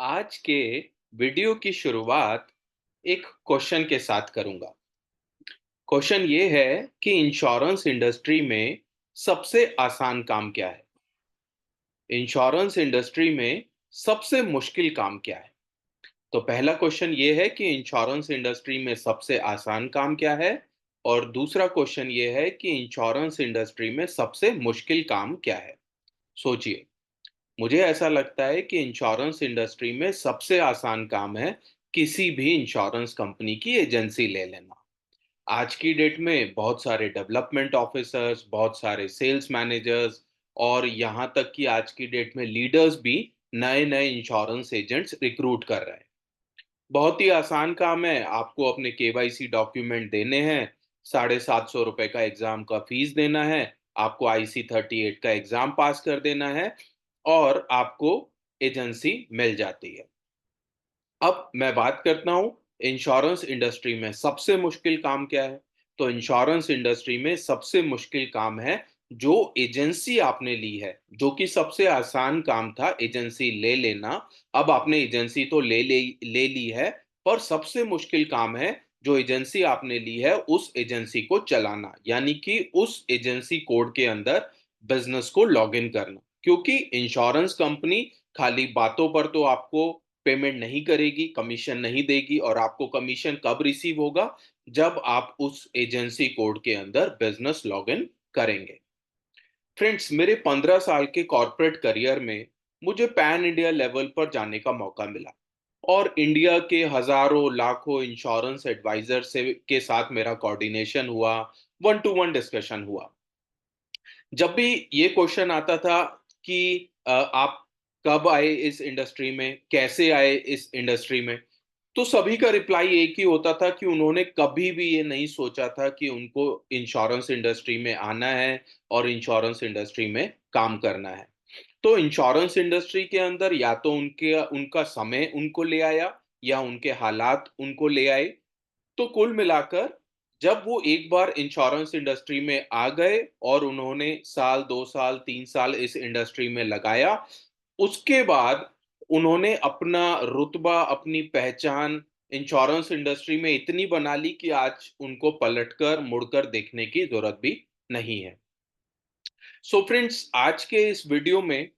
आज के वीडियो की शुरुआत एक क्वेश्चन के साथ करूंगा। क्वेश्चन ये है कि इंश्योरेंस इंडस्ट्री में सबसे आसान काम क्या है? इंश्योरेंस इंडस्ट्री में सबसे मुश्किल काम क्या है? तो पहला क्वेश्चन ये है कि इंश्योरेंस इंडस्ट्री में सबसे आसान काम क्या है? और दूसरा क्वेश्चन ये है कि इंश्योरेंस इंडस्ट्री में सबसे मुश्किल काम क्या है? सोचिए। मुझे ऐसा लगता है कि इंश्योरेंस इंडस्ट्री में सबसे आसान काम है किसी भी इंश्योरेंस कंपनी की एजेंसी ले लेना। आज की डेट में बहुत सारे डेवलपमेंट ऑफिसर्स, बहुत सारे सेल्स मैनेजर्स और यहाँ तक कि आज की डेट में लीडर्स भी नए नए इंश्योरेंस एजेंट्स रिक्रूट कर रहे हैं। बहुत ही आसान काम है। आपको अपने केवाईसी डॉक्यूमेंट देने हैं, ₹750 का एग्जाम का फीस देना है, आपको IC38 का एग्जाम पास कर देना है और आपको एजेंसी मिल जाती है। अब मैं बात करता हूँ इंश्योरेंस इंडस्ट्री में सबसे मुश्किल काम क्या है। तो इंश्योरेंस इंडस्ट्री में सबसे मुश्किल काम है जो एजेंसी आपने ली है। जो कि सबसे आसान काम था एजेंसी ले लेना। अब आपने एजेंसी तो ले ली है, पर सबसे मुश्किल काम है जो एजेंसी आपने ली है उस एजेंसी को चलाना, यानी कि उस एजेंसी कोड के अंदर बिजनेस को लॉग इन करना। क्योंकि इंश्योरेंस कंपनी खाली बातों पर तो आपको पेमेंट नहीं करेगी, कमीशन नहीं देगी, और आपको कमीशन कब रिसीव होगा? जब आप उस एजेंसी कोड के अंदर बिजनेस लॉगिन करेंगे। फ्रेंड्स, मेरे 15 साल के कॉर्पोरेट करियर में मुझे पैन इंडिया लेवल पर जाने का मौका मिला और इंडिया के हजारों लाखों इंश्योरेंस एडवाइजर से के साथ मेरा कोऑर्डिनेशन हुआ, वन टू वन डिस्कशन हुआ। जब भी ये क्वेश्चन आता था कि आप कब आए इस इंडस्ट्री में, कैसे आए इस इंडस्ट्री में, तो सभी का रिप्लाई एक ही होता था कि उन्होंने कभी भी ये नहीं सोचा था कि उनको इंश्योरेंस इंडस्ट्री में आना है और इंश्योरेंस इंडस्ट्री में काम करना है। तो इंश्योरेंस इंडस्ट्री के अंदर या तो उनके उनका समय उनको ले आया या उनके हालात उनको ले आए। तो कुल मिलाकर जब वो एक बार इंश्योरेंस इंडस्ट्री में आ गए और उन्होंने साल, 2 साल, 3 साल इस इंडस्ट्री में लगाया, उसके बाद उन्होंने अपना रुतबा, अपनी पहचान इंश्योरेंस इंडस्ट्री में इतनी बना ली कि आज उनको पलटकर, मुड़कर देखने की ज़रूरत भी नहीं है। सो फ्रेंड्स, आज के इस वीडियो में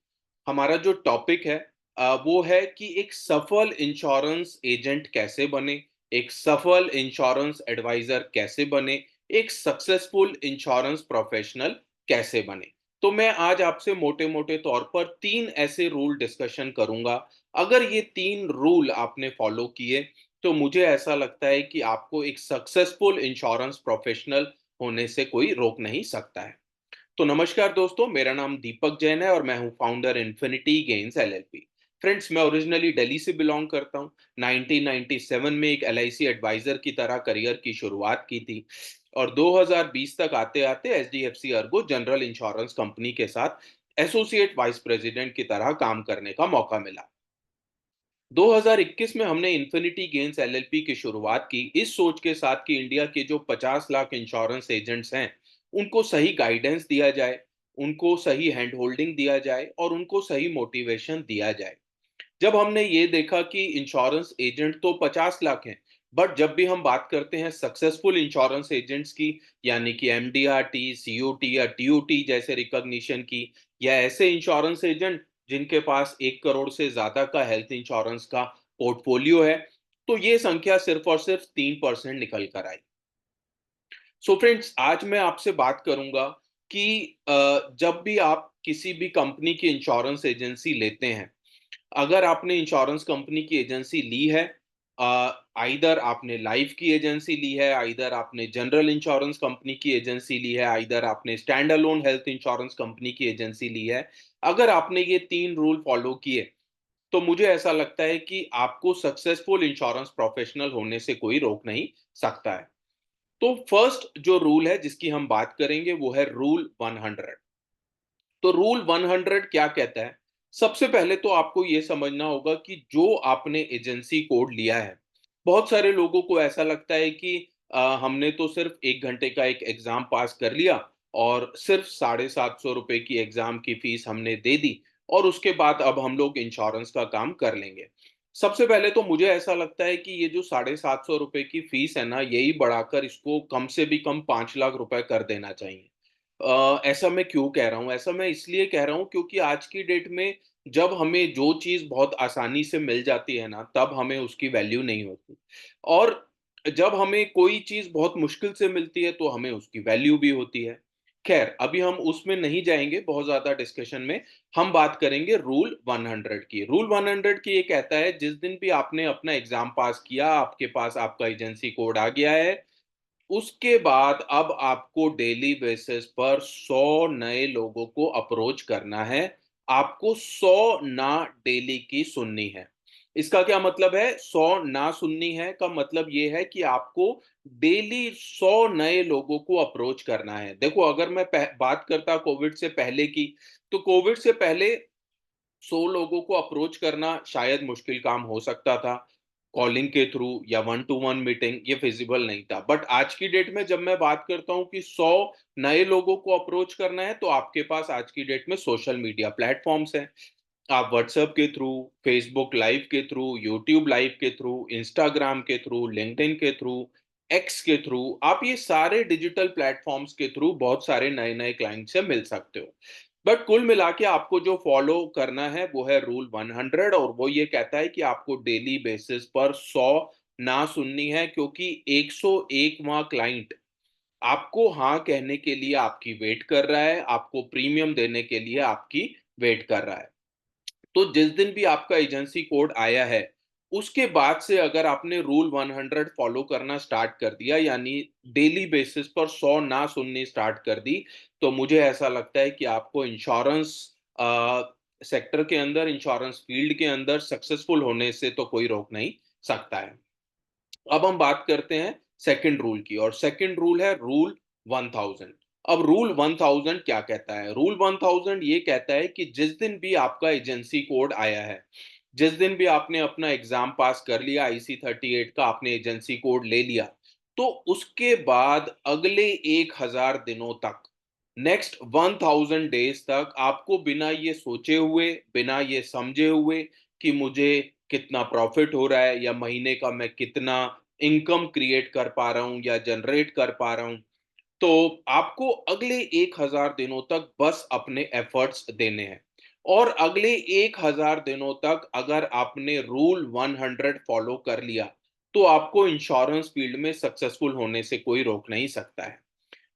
हमारा जो टॉपिक है वो है कि एक सफल इंश्योरेंस एजेंट कैसे बने, एक सफल इंश्योरेंस एडवाइजर कैसे बने, एक सक्सेसफुल इंश्योरेंस प्रोफेशनल कैसे बने। तो मैं आज आपसे मोटे-मोटे तौर पर 3 ऐसे रूल डिस्कशन करूंगा। अगर ये 3 रूल आपने फॉलो किए, तो मुझे ऐसा लगता है कि आपको एक सक्सेसफुल इंश्योरेंस प्रोफेशनल होने से कोई रोक नहीं सकता है। तो नमस्कार दोस्तों, मेरा नाम दीपक जैन है और मैं हूं founder infinity gains LLP. Friends, मैं ओरिजिनली दिल्ली से बिलोंग करता हूं। 1997 में एक एलआईसी एडवाइजर की तरह करियर की शुरुआत की थी और 2020 तक आते आते HDFC Ergo general insurance company के साथ एसोसिएट वाइस प्रेसिडेंट की तरह काम करने का मौका मिला। 2021 में हमने इन्फिनिटी गेन्स एलएलपी की शुरुआत की इस सोच के साथ कि इंडिया के जो 50 लाख इंश्योरेंस एजेंट्स हैं, उनको सही गाइडेंस दिया जाए, उनको सही हैंड होल्डिंग दिया जाए और उनको सही मोटिवेशन दिया जाए। जब हमने ये देखा कि इंश्योरेंस एजेंट तो 50 लाख हैं, बट जब भी हम बात करते हैं सक्सेसफुल इंश्योरेंस एजेंट्स की, यानी कि एमडीआरटी, सीओटी या टीओटी जैसे रिकॉग्निशन की, या ऐसे इंश्योरेंस एजेंट जिनके पास 1 करोड़ से ज्यादा का हेल्थ इंश्योरेंस का पोर्टफोलियो है, तो ये संख्या सिर्फ और सिर्फ 3% निकल कर आई। सो फ्रेंड्स, आज मैं आपसे बात करूंगा कि जब भी आप किसी भी कंपनी की इंश्योरेंस एजेंसी लेते हैं, अगर आपने इंश्योरेंस कंपनी की एजेंसी ली है, आइदर आपने लाइफ की एजेंसी ली है, आइदर आपने जनरल इंश्योरेंस कंपनी की एजेंसी ली है, आइदर आपने stand alone health insurance company की एजेंसी ली है, अगर आपने ये 3 रूल फॉलो किए, तो मुझे ऐसा लगता है कि आपको सक्सेसफुल इंश्योरेंस प्रोफेशनल होने से कोई रोक नहीं सकता है। तो फर्स्ट जो रूल है जिसकी हम बात करेंगे वो है रूल 100। तो रूल 100 क्या कहता है? सबसे पहले तो आपको यह समझना होगा कि जो आपने एजेंसी कोड लिया है, बहुत सारे लोगों को ऐसा लगता है कि हमने तो सिर्फ 1 घंटे का एक एग्जाम पास कर लिया और सिर्फ ₹750 की एग्जाम की फीस हमने दे दी और उसके बाद अब हम लोग इंश्योरेंस का काम कर लेंगे। सबसे पहले तो मुझे ऐसा लगता है कि ये जो ₹750 की फीस है ना, यही बढ़ाकर इसको कम से भी कम 5 लाख रुपए कर देना चाहिए। ऐसा मैं क्यों कह रहा हूँ? ऐसा मैं इसलिए कह रहा हूँ क्योंकि आज की डेट में जब हमें जो चीज़ बहुत आसानी से मिल जाती है ना, तब हमें उसकी वैल्यू नहीं होती। और जब हमें कोई चीज़ बहुत मुश्किल से मिलती है, तो हमें उसकी वैल्यू भी होती है। ख़ैर, अभी हम उसमें नहीं जाएँगे बहुत ज़्यादा डिस्कशन में, हम बात करेंगे रूल 100 की। रूल 100 की ये कहता है जिस दिन भी आपने अपना एग्ज़ाम पास किया, आपके पास आपका एजेंसी कोड आ गया है, उसके बाद अब आपको डेली बेसिस पर 100 नए लोगों को अप्रोच करना है। आपको 100 ना डेली की सुननी है। इसका क्या मतलब है? 100 ना सुननी है का मतलब ये है कि आपको डेली 100 नए लोगों को अप्रोच करना है। देखो, अगर मैं बात करता कोविड से पहले की, तो कोविड से पहले 100 लोगों को अप्रोच करना शायद मुश्किल काम हो सकता था। कॉलिंग के थ्रू या वन टू वन मीटिंग ये फिजिबल नहीं था। बट आज की डेट में जब मैं बात करता हूँ कि 100 नए लोगों को अप्रोच करना है, तो आपके पास आज की डेट में सोशल मीडिया प्लेटफ़ॉर्म्स हैं। आप व्हाट्सएप के थ्रू, फेसबुक लाइव के थ्रू, यूट्यूब लाइव के थ्रू, इंस्टाग्राम के थ्रू, लिंक्डइन के थ्रू, एक्स के थ्रू, आप ये सारे डिजिटल प्लेटफ़ॉर्म्स के थ्रू बहुत सारे नए-नए क्लाइंट से मिल सकते हो। बट कुल मिला के आपको जो फॉलो करना है वो है रूल 100, और वो ये कहता है कि आपको डेली बेसिस पर 100 ना सुननी है, क्योंकि 101वां क्लाइंट आपको हाँ कहने के लिए आपकी वेट कर रहा है, आपको प्रीमियम देने के लिए आपकी वेट कर रहा है। तो जिस दिन भी आपका एजेंसी कोड आया है, उसके बाद से अगर आपने रूल 100 फॉलो करना स्टार्ट कर दिया, यानी डेली बेसिस पर 100 ना सुननी स्टार्ट कर दी, तो मुझे ऐसा लगता है कि आपको इंश्योरेंस सेक्टर के अंदर, इंश्योरेंस फील्ड के अंदर सक्सेसफुल होने से तो कोई रोक नहीं सकता है। अब हम बात करते हैं सेकंड रूल की, और सेकंड रूल है रूल 1000। अब रूल 1000 क्या कहता है? रूल 1000 ये कहता है कि जिस दिन भी आपका एजेंसी कोड आया है, जिस दिन भी आपने अपना एग्जाम पास कर लिया, IC38 का आपने एजेंसी कोड ले लिया, तो उसके बाद अगले 1000 दिनों तक, नेक्स्ट 1000 डेज तक आपको बिना ये सोचे हुए, बिना ये समझे हुए कि मुझे कितना प्रॉफिट हो रहा है या महीने का मैं कितना इनकम क्रिएट कर पा रहा हूँ या जनरेट कर पा रहा हूँ, तो आपको अगले 1000 दिनों तक बस अपने एफर्ट्स देने हैं। और अगले 1000 दिनों तक अगर आपने रूल 100 फॉलो कर लिया, तो आपको इंश्योरेंस फील्ड में सक्सेसफुल होने से कोई रोक नहीं सकता है।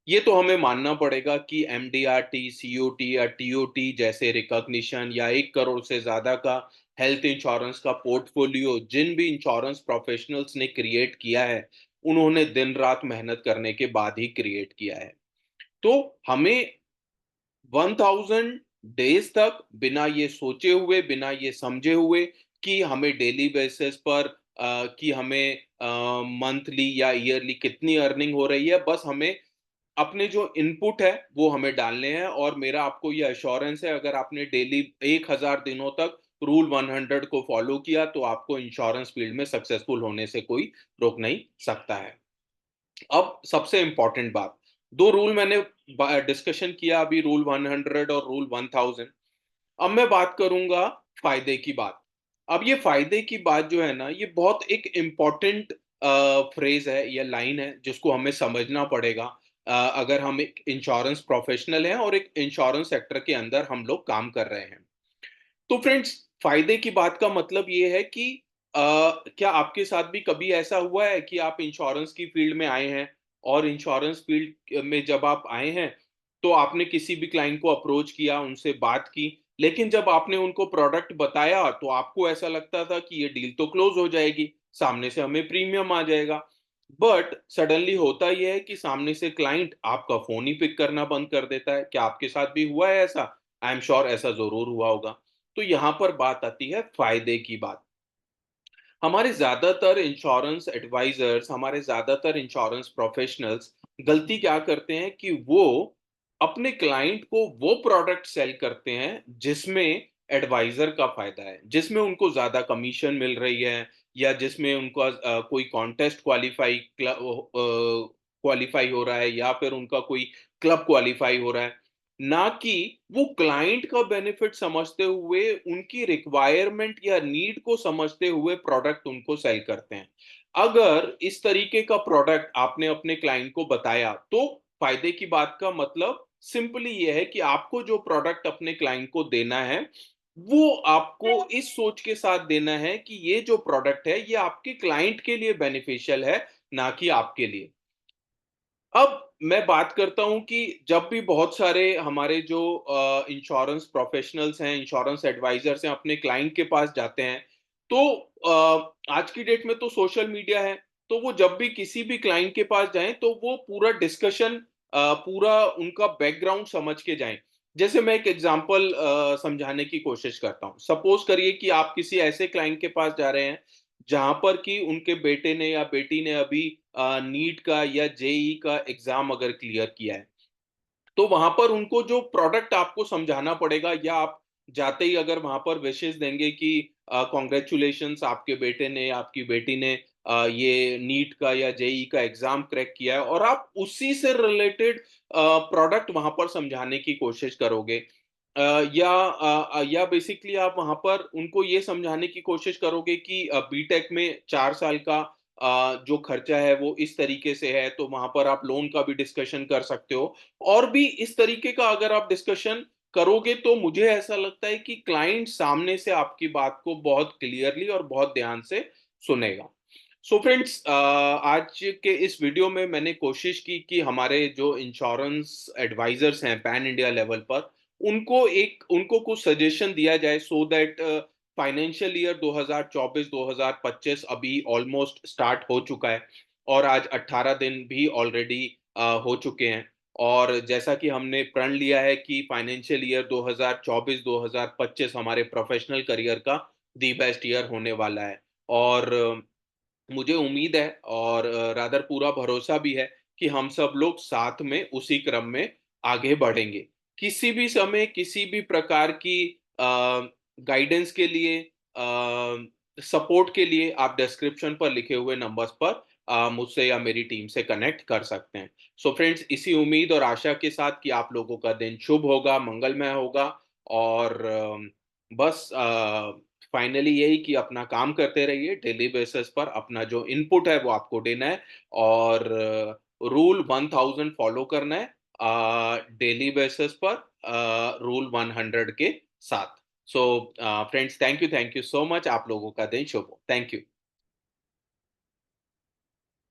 ये तो हमें मानना पड़ेगा कि एमडीआरटी, सीओटी या टीओटी जैसे रिकॉग्निशन या 1 करोड़ से ज़्यादा का हेल्थ इंश्योरेंस का पोर्टफोलियो जिन भी इंश्योरेंस प्रोफेशनल्स ने क्रिएट किया है, उन्होंने दिन-रात मेहनत करने के बाद ही क्रिएट किया है। तो हमें 1000 डेज़ तक बिना ये सोचे हुए, बिना ये समझे हुए कि हमें डेली बेसिस पर कि हमें मंथली या ईयरली कितनी अर्निंग हो रही है, बस हमें अपने जो इनपुट है, वो हमें डालने हैं। और मेरा आपको ये एश्योरेंस है, अगर आपने डेली 1000 दिनों तक रूल 100 को फॉलो किया, तो आपको इंश्योरेंस फील्ड में सक्सेसफुल होने से कोई रोक नहीं सकता है। अब सबसे इम्पोर्टेंट बात, 2 रूल मैंने डिस्कशन किया अभी, रूल 100 और रूल 1000। अब मैं बात करूंगा फायदे की बात। अब ये फायदे की बात जो है ना, ये बहुत एक इम्पोर्टेंट फ्रेज है या लाइन है जिसको हमें समझना पड़ेगा। अगर हम एक इंश्योरेंस प्रोफेशनल हैं और एक इंश्योरेंस सेक्टर के अंदर हम लोग काम कर रहे हैं, तो फ्रेंड्स, फायदे की बात का मतलब ये है कि अ, क्या आपके साथ भी कभी ऐसा हुआ है कि आप इंश्योरेंस की फील्ड में आए हैं, और इंश्योरेंस फील्ड में जब आप आए हैं, तो आपने किसी भी क्लाइंट को अप्रोच किया, उनसे बात की, लेकिन जब आपने उनको प्रोडक्ट बताया, तो आपको ऐसा लगता था कि ये डील तो क्लोज हो जाएगी, सामने से हमें प्रीमियम आ जाएगा। बट सडनली होता ये है कि सामने से क्लाइंट आपका फ़ोन ही पिक करना बंद कर देता है। क्या आपके साथ भी हुआ है ऐसा? आई एम श्योर ऐसा ज़रूर हुआ होगा। तो यहाँ पर बात आती है फ़ायदे की बात। हमारे ज़्यादातर इंश्योरेंस एडवाइज़र्स, हमारे ज़्यादातर इंश्योरेंस प्रोफ़ेशनल्स गलती क्या करते हैं कि वो अपने क्लाइंट को वो प्रोडक्ट सेल करते हैं जिसमें एडवाइज़र का फ़ायदा है, जिसमें उनको ज़्यादा कमीशन मिल रही है, या जिसमें उनका कोई कॉन्टेस्ट क्वालीफ़ाई हो रहा है, या फिर उनका कोई क्लब क्वालीफ़ाई हो रहा है। ना कि वो क्लाइंट का बेनिफिट समझते हुए, उनकी रिक्वायरमेंट या नीड को समझते हुए प्रोडक्ट उनको सेल करते हैं। अगर इस तरीके का प्रोडक्ट आपने अपने क्लाइंट को बताया, तो फायदे की बात का मतलब सिंपली ये है कि आपको जो प्रोडक्ट अपने क्लाइंट को देना है, वो आपको इस सोच के साथ देना है कि ये जो प्रोडक्ट है, ये आपके क्लाइंट के लिए बेनिफिशियल है, ना कि आपके लिए। अब मैं बात करता हूँ कि जब भी बहुत सारे हमारे जो इंश्योरेंस प्रोफेशनल्स हैं, इंश्योरेंस एडवाइज़र्स हैं, अपने क्लाइंट के पास जाते हैं, तो आज की डेट में तो सोशल मीडिया है, तो वो जब भी किसी भी क्लाइंट के पास जाएँ, तो वो पूरा डिस्कशन पूरा उनका बैकग्राउंड समझ के जाएँ। जैसे मैं एक एग्ज़ाम्पल समझाने की कोशिश करता हूँ। सपोज़ करिए कि आप किसी ऐसे क्लाइंट के पास जा रहे हैं, जहाँ पर कि उनके बेटे ने या बेटी ने अभी नीट का या जेईई का एग्ज़ाम अगर क्लियर किया है, तो वहाँ पर उनको जो प्रोडक्ट आपको समझाना पड़ेगा, या आप जाते ही अगर वहाँ पर विशेस देंगे कि कांग्रेचुलेशंस, आपके बेटे ने या आपकी बेटी ने ये नीट का या जेईई का एग्ज़ाम क्रैक किया है, और आप उसी से रिलेटेड प्रोडक्ट वहाँ पर समझाने की कोशिश करोगे। या बेसिकली आप वहाँ पर उनको ये समझाने की कोशिश करोगे कि बीटेक में 4 साल का जो खर्चा है वो इस तरीके से है, तो वहाँ पर आप लोन का भी डिस्कशन कर सकते हो। और भी इस तरीके का अगर आप डिस्कशन करोगे, तो मुझे ऐसा लगता है कि क्लाइंट सामने से आपकी बात को बहुत क्लियरली और बहुत ध्यान से सुनेगा। सो फ्रेंड्स, आज के इस वीडियो में मैंने कोशिश की कि हमारे जो इंश्योरेंस एडवाइजर्स हैं पैन इंडिया लेवल पर, उनको कुछ सजेशन दिया जाए, सो दैट फाइनेंशियल ईयर 2024-2025 अभी ऑलमोस्ट स्टार्ट हो चुका है, और आज 18 दिन भी ऑलरेडी हो चुके हैं। और जैसा कि हमने प्रण लिया है कि फाइनेंशियल ईयर 2024-2025 हमारे प्रोफेशनल करियर का दी बेस्ट ईयर होने वाला है। और मुझे उम्मीद है, और रादर पूरा भरोसा भी है कि हम सब लोग साथ में उसी क्रम में आगे बढ़ेंगे। किसी भी समय, किसी भी प्रकार की गाइडेंस के लिए, सपोर्ट के लिए आप डिस्क्रिप्शन पर लिखे हुए नंबर्स पर मुझसे या मेरी टीम से कनेक्ट कर सकते हैं। सो फ्रेंड्स, इसी उम्मीद और आशा के साथ कि आप लोगों का दिन शुभ होगा, मंगलमय होगा, और बस फाइनली यही कि अपना काम करते रहिए, डेली बेसिस पर अपना जो इनपुट है वो आपको देना है, और रूल 1000 फॉलो करना है डेली बेसिस पर रूल 100 के साथ। So friends, thank you so much. आप लोगों का दिन शुभ हो। Thank you.